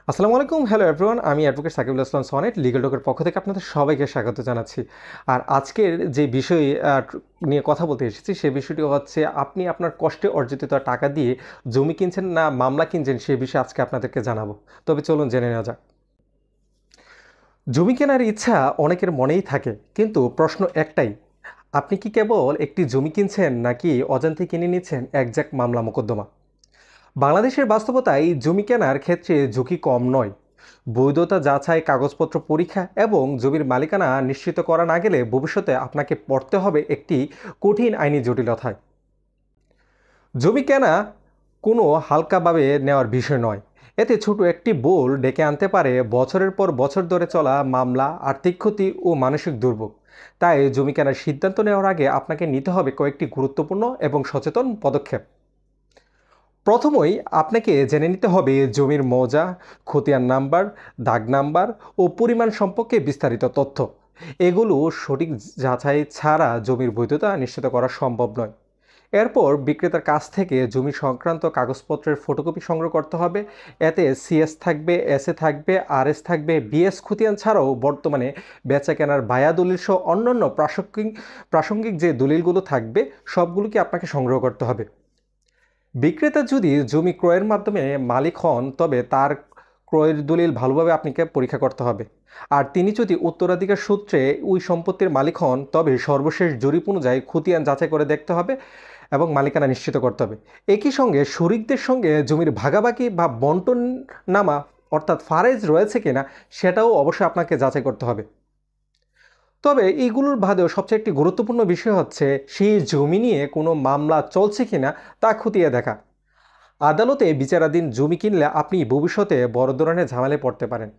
আসসালামু আলাইকুম, hello everyone. আমি অ্যাডভোকেট সাকিবুল ইসলাম সনেট লিগ্যাল টকের পক্ষ থেকে আপনাদের সবাইকে স্বাগত জানাচ্ছি। আর আজকের যে বিষয় নিয়ে কথা বলতে এসেছি সে বিষয়টি হচ্ছে আপনি আপনার কষ্টে অর্জিত টাকা দিয়ে জমি কিনছেন না মামলা কিনছেন, সে বিষয়ে আজকে আপনাদেরকে জানাবো। তবে চলুন জেনে নেওয়া যাক। জমি কেনার ইচ্ছা অনেকের মনেই থাকে, কিন্তু প্রশ্ন একটাই, আপনি কি কেবল একটি জমি কিনছেন নাকি অজান্তে কিনে নিচ্ছেন একজাক মামলা মোকদ্দমা? বাংলাদেশের বাস্তবতায় জমি কেনার ক্ষেত্রে ঝুঁকি কম নয়। বৈধতা যাচাই, কাগজপত্র পরীক্ষা এবং জমির মালিকানা নিশ্চিত করা না গেলে ভবিষ্যতে আপনাকে পড়তে হবে একটি কঠিন আইনি জটিলতায়। জমি কেনা কোনো হালকাভাবে নেওয়ার বিষয় নয়। এতে ছোট একটি ভুল ডেকে আনতে পারে বছরের পর বছর ধরে চলা মামলা, আর্থিক ক্ষতি ও মানসিক দুর্ভোগ। তাই জমি কেনার সিদ্ধান্ত নেওয়ার আগে আপনাকে নিতে হবে কয়েকটি গুরুত্বপূর্ণ এবং সচেতন পদক্ষেপ। প্রথমেই আপনাকে জেনে নিতে হবে জমির মৌজা, খতিয়ান নাম্বার, দাগ নাম্বার ও পরিমাণ সম্পর্কে বিস্তারিত তথ্য। এগুলো সঠিক যাচাই ছাড়া জমির বৈধতা নিশ্চিত করা সম্ভব নয়। এরপর বিক্রেতার কাছ থেকে জমি সংক্রান্ত কাগজপত্রের ফটোকপি সংগ্রহ করতে হবে। এতে সিএস থাকবে, এসএ থাকবে, আরএস থাকবে। বিএস খতিয়ান ছাড়াও বর্তমানে বেচা কেনার বায়া দলিল সহ অন্যান্য প্রাসঙ্গিক যে দলিলগুলো থাকবে সবগুলোকে আপনাকে সংগ্রহ করতে হবে। বিক্রেতা যদি জমি ক্রয়ের মাধ্যমে মালিক হন তবে তার ক্রয়ের দলিল ভালোভাবে আপনাকে পরীক্ষা করতে হবে। আর তিনি যদি উত্তরাধিকার সূত্রে ওই সম্পত্তির মালিক হন তবে সর্বশেষ জরিপ অনুযায়ী খতিয়ান যাচাই করে দেখতে হবে এবং মালিকানা নিশ্চিত করতে হবে। একই সঙ্গে শরিকদের সঙ্গে জমির ভাগাভাগি বা বন্টন নামা অর্থাৎ ফারেজ রয়েছে কিনা সেটাও অবশ্যই আপনাকে যাচাই করতে হবে। তবে এইগুলোর বাদেও সবচেয়ে একটি গুরুত্বপূর্ণ বিষয় হচ্ছে সেই জমি নিয়ে কোনো মামলা চলছে কিনা তা খতিয়ে দেখা। আদালতে বিচারাধীন জমি কিনলে আপনি ভবিষ্যতে বড় ধরনের ঝামেলায় পড়তে পারেন।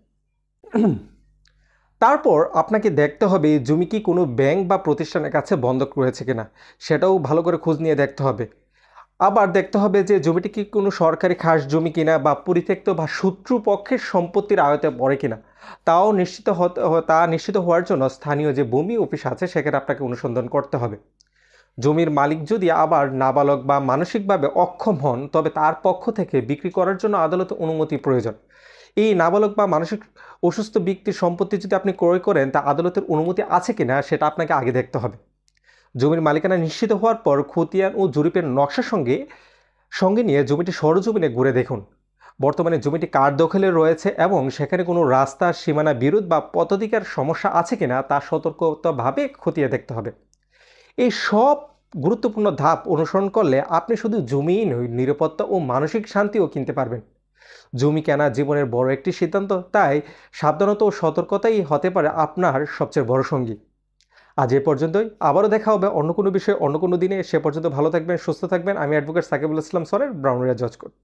তারপর আপনাকে দেখতে হবে জমি কি কোনো ব্যাংক বা প্রতিষ্ঠানের কাছে বন্ধক রয়েছে কিনা, সেটাও ভালো করে খোঁজ নিয়ে দেখতে হবে। আবার দেখতে হবে যে জমিটি কি কোনো সরকারি খাস জমি কিনা বা পরিত্যক্ত বা শত্রুপক্ষের সম্পত্তির আয়তে পড়ে কিনা। তা নিশ্চিত হওয়ার জন্য স্থানীয় যে ভূমি অফিস আছে সেখানে আপনাকে অনুসন্ধান করতে হবে। জমির মালিক যদি আবার নাবালক বা মানসিকভাবে অক্ষম হন তবে তার পক্ষ থেকে বিক্রি করার জন্য আদালতে অনুমতি প্রয়োজন। এই নাবালক বা মানসিক অসুস্থ ব্যক্তির সম্পত্তি যদি আপনি ক্রয় করেন তা আদালতের অনুমতি আছে কিনা সেটা আপনাকে আগে দেখতে হবে। জমির মালিকানা নিশ্চিত হওয়ার পর খতিয়ান ও জরিপের নকশার সঙ্গে সঙ্গে নিয়ে জমিটি সরজমিনে ঘুরে দেখুন। বর্তমানে জমিটি কার দখলে রয়েছে এবং সেখানে কোনো রাস্তা, সীমানা বিরোধ বা পদাধিকার সমস্যা আছে কিনা তা সতর্কতাভাবে খতিয়ে দেখতে হবে। এই সব গুরুত্বপূর্ণ ধাপ অনুসরণ করলে আপনি শুধু জমিই নয়, নিরাপত্তা ও মানসিক শান্তিও কিনতে পারবেন। জমি কেনা জীবনের বড় একটি সিদ্ধান্ত, তাই সাবধানতা ও সতর্কতাই হতে পারে আপনার সবচেয়ে বড় সঙ্গী। আজ এ পর্যন্তই, আবারও দেখা হবে অন্য কোনো বিষয়ে অন্য কোনো দিনে। সে পর্যন্ত ভালো থাকবেন, সুস্থ থাকবেন। আমি অ্যাডভোকেট সাকিবুল ইসলাম সরের, ব্রাউন এরিয়া জজ কোর্ট।